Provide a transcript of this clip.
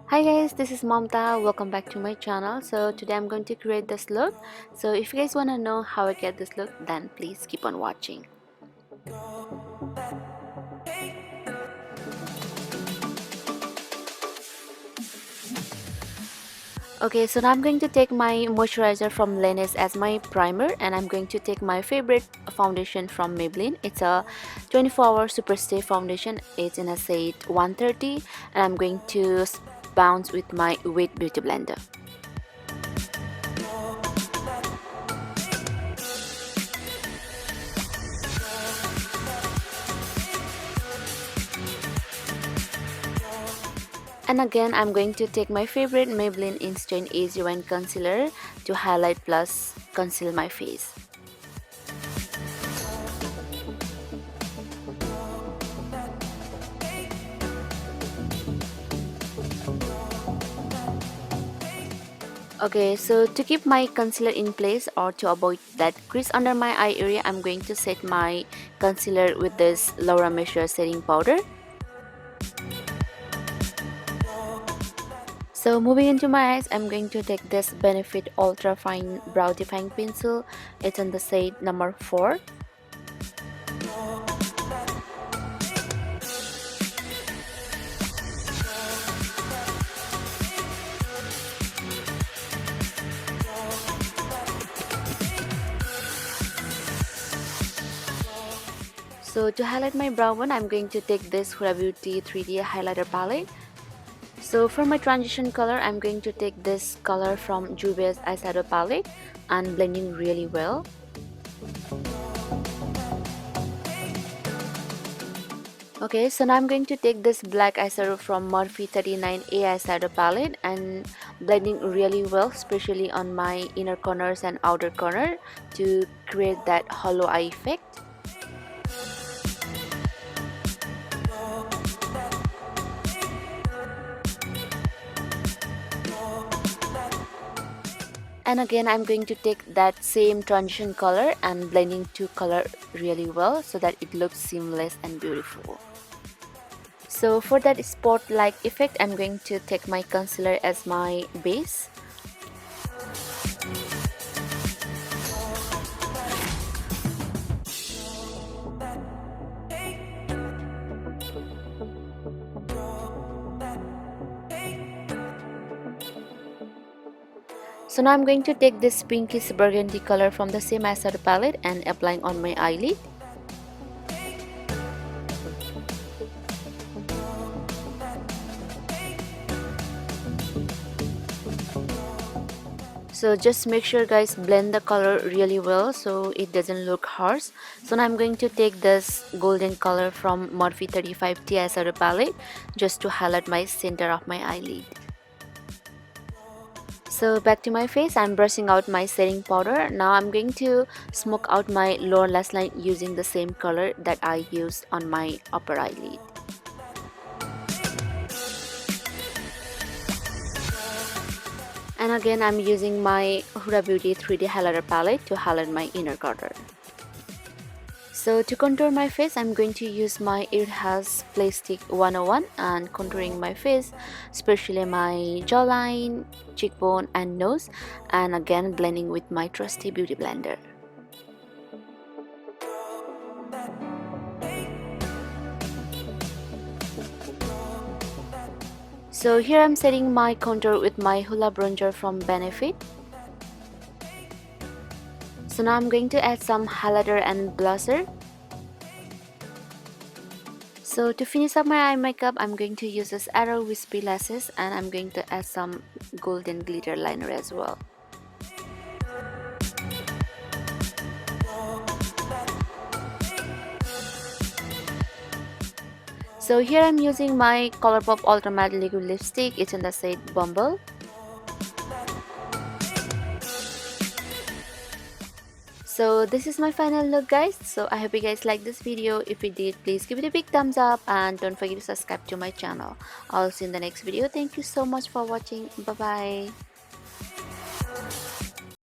Hi guys, this is Mamta. Welcome back to my channel. So today I'm going to create this look. So if you guys want to know how I get this look, then please keep on watching. Okay, so now I'm going to take my moisturizer from Laneige as my primer, and I'm going to take my favorite foundation from Maybelline. It's a 24-hour super stay foundation. It's in a shade 130, and I'm going to bounce with my wet beauty blender. And again, I'm going to take my favorite Maybelline Instant Easy Wine Concealer to highlight plus conceal my face. Okay, so to keep my concealer in place or to avoid that crease under my eye area, I'm going to set my concealer with this Laura Mercier setting powder. So moving into my eyes, I'm going to take this Benefit Ultra Fine Brow Defying Pencil. It's in the shade number 4. So to highlight my brow bone, I'm going to take this Huda Beauty 3D highlighter palette. So for my transition color, I'm going to take this color from Juvia's eyeshadow palette and blending really well. Okay, so now I'm going to take this black eyeshadow from Morphe 39A eyeshadow palette and blending really well, especially on my inner corners and outer corner to create that hollow eye effect. And again, I'm going to take that same transition color and blending two color really well so that it looks seamless and beautiful. So for that spot-like effect, I'm going to take my concealer as my base. So now I'm going to take this pinkish burgundy color from the same eyeshadow palette and applying on my eyelid. So just make sure guys blend the color really well so it doesn't look harsh. So now I'm going to take this golden color from Morphe 35T eyeshadow palette just to highlight my center of my eyelid. So back to my face, I'm brushing out my setting powder. Now I'm going to smoke out my lower lash line using the same color that I used on my upper eyelid. And again, I'm using my Huda Beauty 3D highlighter palette to highlight my inner corner. So to contour my face, I'm going to use my Earthas Plastic 101 and contouring my face, especially my jawline, cheekbone and nose, and again blending with my trusty beauty blender. So here I'm setting my contour with my Hoola bronzer from Benefit. So now I'm going to add some highlighter and blusher. So to finish up my eye makeup, I'm going to use this Arrow Wispy Lashes and I'm going to add some golden glitter liner as well. So here I'm using my Colourpop Ultra Matte Liquid Lipstick. It's in the shade Bumble. So this is my final look guys. So I hope you guys like this video. If you did, please give it a big thumbs up and don't forget to subscribe to my channel. I'll see you in the next video. Thank you so much for watching. Bye bye.